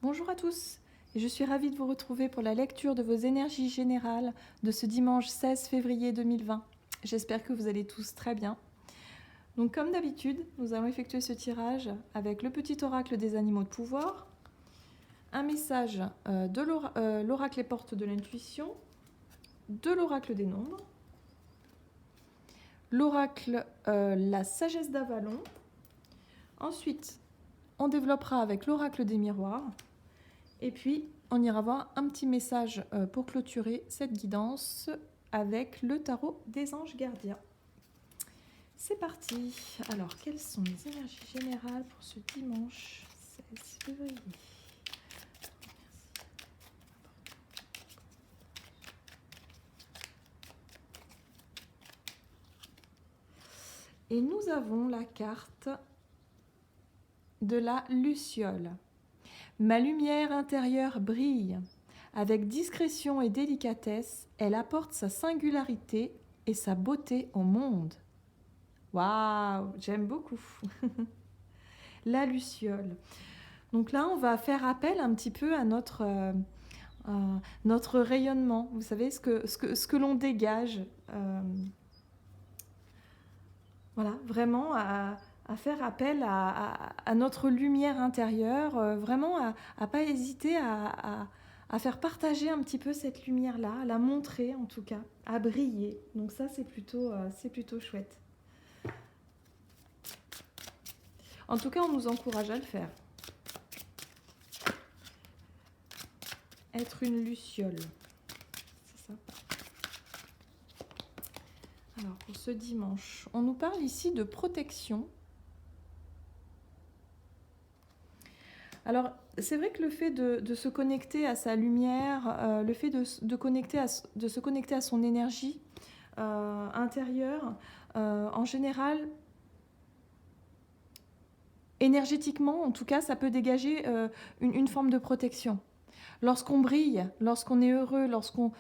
Bonjour à tous, et je suis ravie de vous retrouver pour la lecture de vos énergies générales de ce dimanche 16 février 2020. J'espère que vous allez tous très bien. Donc comme d'habitude, nous allons effectuer ce tirage avec le petit oracle des animaux de pouvoir, un message de l'oracle les portes de l'intuition, de l'oracle des nombres, l'oracle la sagesse d'Avalon. Ensuite, on développera avec l'oracle des miroirs. Et puis, on ira voir un petit message pour clôturer cette guidance avec le tarot des anges gardiens. C'est parti. Alors, quelles sont les énergies générales pour ce dimanche 16 février? Et nous avons la carte de la Luciole. Ma lumière intérieure brille. Avec discrétion et délicatesse, elle apporte sa singularité et sa beauté au monde. Waouh, j'aime beaucoup. La Luciole. Donc là, on va faire appel un petit peu à notre rayonnement. Vous savez, ce que l'on dégage. Voilà, vraiment à faire appel à notre lumière intérieure, vraiment à ne pas hésiter à faire partager un petit peu cette lumière-là, à la montrer en tout cas, à briller. Donc ça, c'est plutôt chouette. En tout cas, on nous encourage à le faire. Être une luciole, c'est ça. Alors, pour ce dimanche, on nous parle ici de protection. Alors, c'est vrai que le fait de se connecter à sa lumière, le fait de se connecter à son énergie intérieure, en général, énergétiquement, en tout cas, ça peut dégager une forme de protection. Lorsqu'on brille, lorsqu'on est heureux, lorsqu'on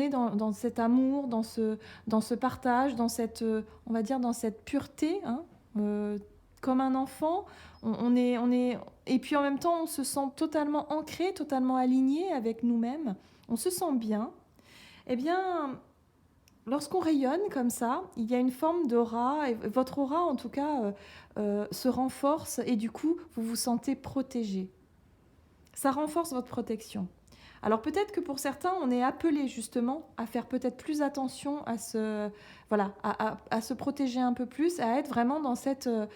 est dans cet amour, dans ce partage, dans cette, on va dire, dans cette pureté, hein, comme un enfant, on est, et puis en même temps, on se sent totalement ancré, totalement aligné avec nous-mêmes, on se sent bien. Eh bien, lorsqu'on rayonne comme ça, il y a une forme d'aura, et votre aura en tout cas se renforce, et du coup, vous vous sentez protégé. Ça renforce votre protection. Alors peut-être que pour certains, on est appelé justement à faire peut-être plus attention à se protéger un peu plus, à être vraiment dans ce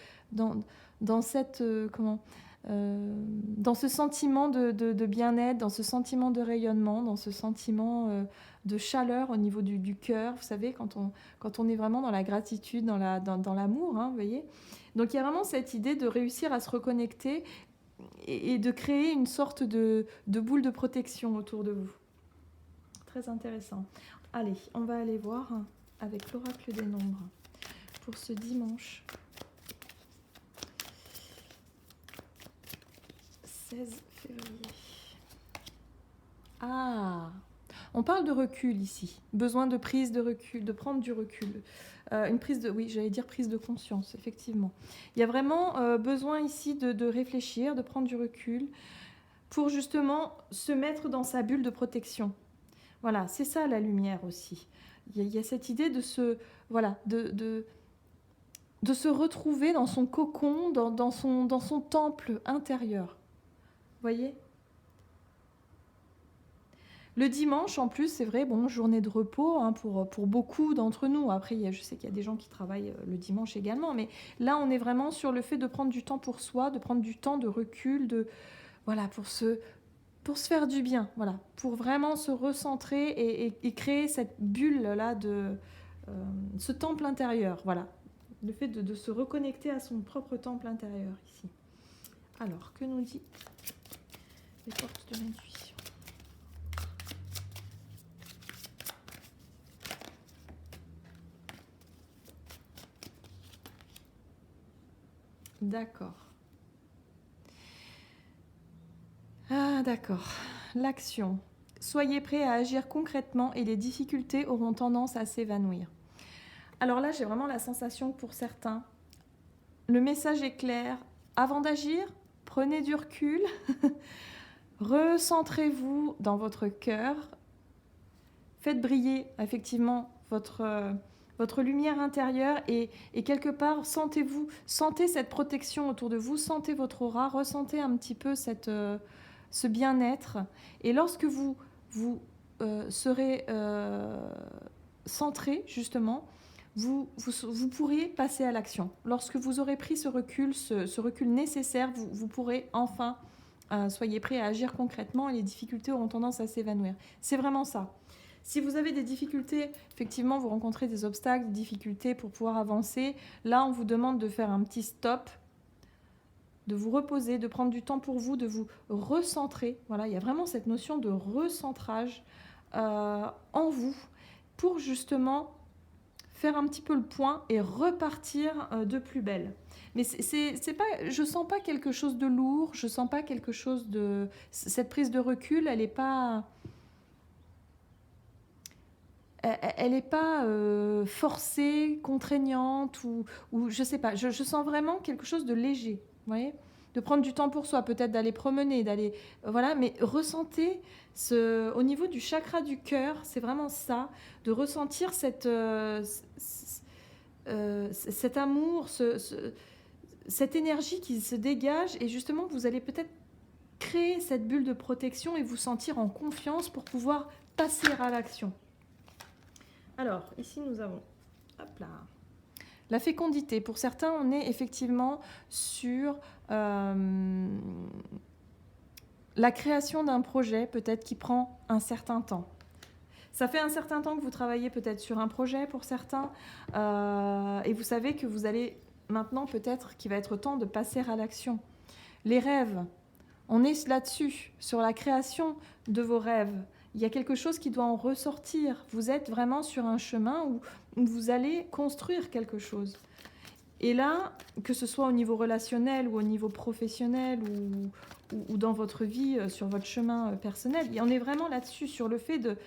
sentiment de bien-être, dans ce sentiment de rayonnement, dans ce sentiment de chaleur au niveau du cœur. Vous savez, quand on est vraiment dans la gratitude, dans l'amour, hein, vous voyez. Donc il y a vraiment cette idée de réussir à se reconnecter et de créer une sorte de boule de protection autour de vous. Très intéressant. Allez, on va aller voir avec l'oracle des nombres pour ce dimanche 16 février. Ah, on parle de recul ici. Besoin de prise de recul, de prendre du recul. Une prise de, oui, j'allais dire prise de conscience, effectivement. Il y a vraiment besoin ici de réfléchir, de prendre du recul pour justement se mettre dans sa bulle de protection. Voilà, c'est ça la lumière aussi. Il y a cette idée de se, voilà, de se retrouver dans son cocon, dans son temple intérieur. Vous voyez ? Le dimanche, en plus, c'est vrai, bon, journée de repos hein, pour beaucoup d'entre nous. Après, je sais qu'il y a des gens qui travaillent le dimanche également, mais là, on est vraiment sur le fait de prendre du temps pour soi, de prendre du temps de recul, voilà, pour se faire du bien, voilà, pour vraiment se recentrer et créer cette bulle-là ce temple intérieur, voilà. Le fait de se reconnecter à son propre temple intérieur, ici. Alors, que nous dit les portes de l'intuition ? D'accord. Ah, d'accord. L'action. Soyez prêts à agir concrètement et les difficultés auront tendance à s'évanouir. Alors là, j'ai vraiment la sensation que pour certains, le message est clair. Avant d'agir, prenez du recul. Recentrez-vous dans votre cœur. Faites briller effectivement votre lumière intérieure et quelque part, sentez cette protection autour de vous, sentez votre aura, ressentez un petit peu ce bien-être. Et lorsque vous serez centré, justement, vous pourrez passer à l'action. Lorsque vous aurez pris ce recul nécessaire, vous pourrez enfin, soyez prêt à agir concrètement et les difficultés auront tendance à s'évanouir. C'est vraiment ça. Si vous avez des difficultés, effectivement, vous rencontrez des obstacles, des difficultés pour pouvoir avancer, là, on vous demande de faire un petit stop, de vous reposer, de prendre du temps pour vous, de vous recentrer. Voilà, il y a vraiment cette notion de recentrage en vous pour justement faire un petit peu le point et repartir de plus belle. Mais c'est pas, je sens pas quelque chose de lourd, je sens pas quelque chose de... Cette prise de recul, elle n'est pas... Elle n'est pas forcée, contraignante ou je sais pas. Je sens vraiment quelque chose de léger, vous voyez, de prendre du temps pour soi, peut-être d'aller promener, d'aller voilà, mais ressentez au niveau du chakra du cœur, c'est vraiment ça, de ressentir cet amour, cette énergie qui se dégage et justement vous allez peut-être créer cette bulle de protection et vous sentir en confiance pour pouvoir passer à l'action. Alors, ici, nous avons hop là, la fécondité. Pour certains, on est effectivement sur la création d'un projet, peut-être qui prend un certain temps. Ça fait un certain temps que vous travaillez peut-être sur un projet pour certains, et vous savez que vous allez maintenant peut-être qu'il va être temps de passer à l'action. Les rêves, on est là-dessus, sur la création de vos rêves. Il y a quelque chose qui doit en ressortir. Vous êtes vraiment sur un chemin où vous allez construire quelque chose. Et là, que ce soit au niveau relationnel ou au niveau professionnel ou dans votre vie, sur votre chemin personnel, on est vraiment là-dessus, sur le fait de...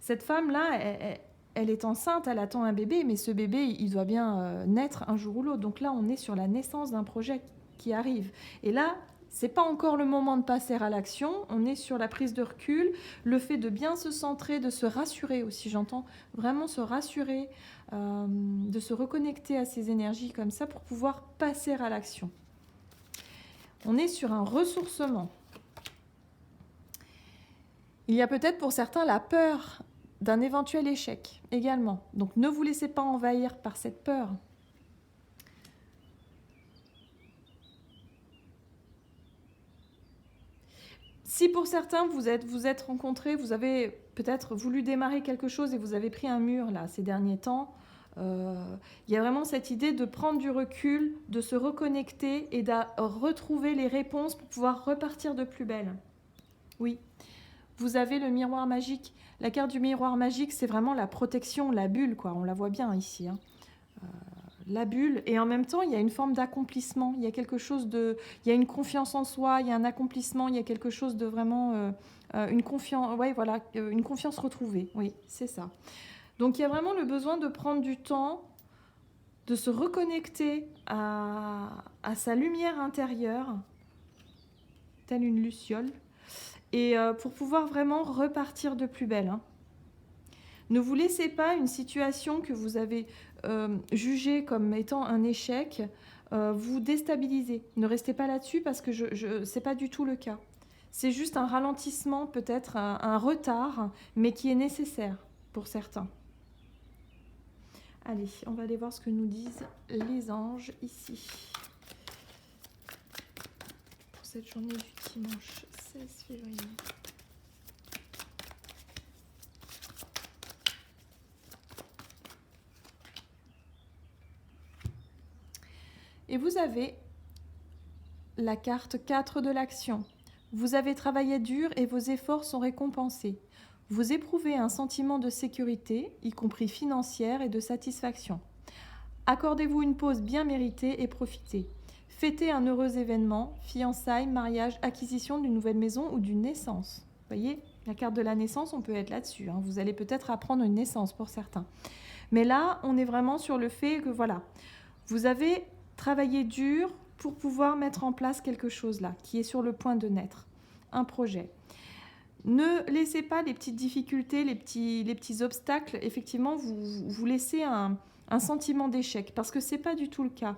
Cette femme-là, elle est enceinte, elle attend un bébé, mais ce bébé, il doit bien naître un jour ou l'autre. Donc là, on est sur la naissance d'un projet qui arrive. Et là... C'est pas encore le moment de passer à l'action, on est sur la prise de recul, le fait de bien se centrer, de se rassurer aussi, j'entends vraiment se rassurer, de se reconnecter à ces énergies comme ça pour pouvoir passer à l'action. On est sur un ressourcement. Il y a peut-être pour certains la peur d'un éventuel échec également, donc ne vous laissez pas envahir par cette peur. Si pour certains, vous êtes rencontrés, vous avez peut-être voulu démarrer quelque chose et vous avez pris un mur là ces derniers temps, il y a vraiment cette idée de prendre du recul, de se reconnecter et de retrouver les réponses pour pouvoir repartir de plus belle. Oui, vous avez le miroir magique. La carte du miroir magique, c'est vraiment la protection, la bulle, quoi. On la voit bien ici, hein. La bulle, et en même temps il y a une forme d'accomplissement, il y a quelque chose de, il y a une confiance en soi, il y a un accomplissement, il y a quelque chose de vraiment une confiance, ouais, voilà, une confiance retrouvée, oui, c'est ça. Donc il y a vraiment le besoin de prendre du temps, de se reconnecter à sa lumière intérieure, telle une luciole, et pour pouvoir vraiment repartir de plus belle, hein. Ne vous laissez pas une situation que vous avez jugée comme étant un échec vous déstabiliser. Ne restez pas là-dessus parce que ce n'est pas du tout le cas. C'est juste un ralentissement, peut-être un retard, mais qui est nécessaire pour certains. Allez, on va aller voir ce que nous disent les anges ici. Pour cette journée du dimanche 16 février. Et vous avez la carte 4 de l'action. Vous avez travaillé dur et vos efforts sont récompensés. Vous éprouvez un sentiment de sécurité, y compris financière, et de satisfaction. Accordez-vous une pause bien méritée et profitez. Fêtez un heureux événement, fiançailles, mariage, acquisition d'une nouvelle maison ou d'une naissance. Vous voyez, la carte de la naissance, on peut être là-dessus, hein. Vous allez peut-être apprendre une naissance pour certains. Mais là, on est vraiment sur le fait que, voilà, vous avez travaillé dur pour pouvoir mettre en place quelque chose là, qui est sur le point de naître. un projet. Ne laissez pas les petites difficultés, les petits obstacles, effectivement, vous laisser un sentiment d'échec, parce que ce n'est pas du tout le cas.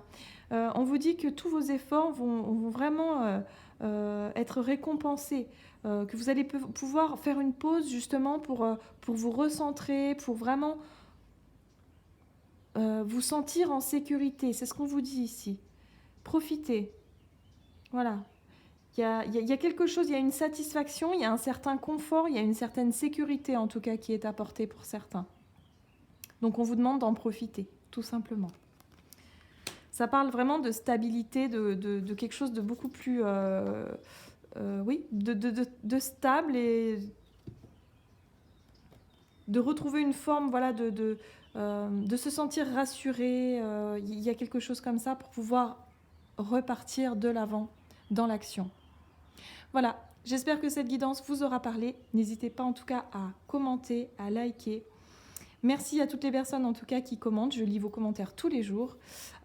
On vous dit que tous vos efforts vont vraiment être récompensés, que vous allez pouvoir faire une pause justement pour vous recentrer, pour vraiment vous sentir en sécurité. C'est ce qu'on vous dit ici. Profitez. Voilà. Il y a quelque chose, il y a une satisfaction, il y a un certain confort, il y a une certaine sécurité en tout cas qui est apportée pour certains. Donc on vous demande d'en profiter, tout simplement. Ça parle vraiment de stabilité, de quelque chose de beaucoup plus... oui, de stable et de retrouver une forme, voilà, de se sentir rassuré. Il y a quelque chose comme ça pour pouvoir repartir de l'avant dans l'action. Voilà, j'espère que cette guidance vous aura parlé. N'hésitez pas en tout cas à commenter, à liker. Merci à toutes les personnes en tout cas qui commentent. Je lis vos commentaires tous les jours.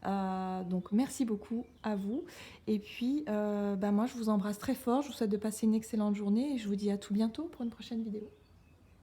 Donc merci beaucoup à vous. Et puis moi je vous embrasse très fort. Je vous souhaite de passer une excellente journée et je vous dis à tout bientôt pour une prochaine vidéo.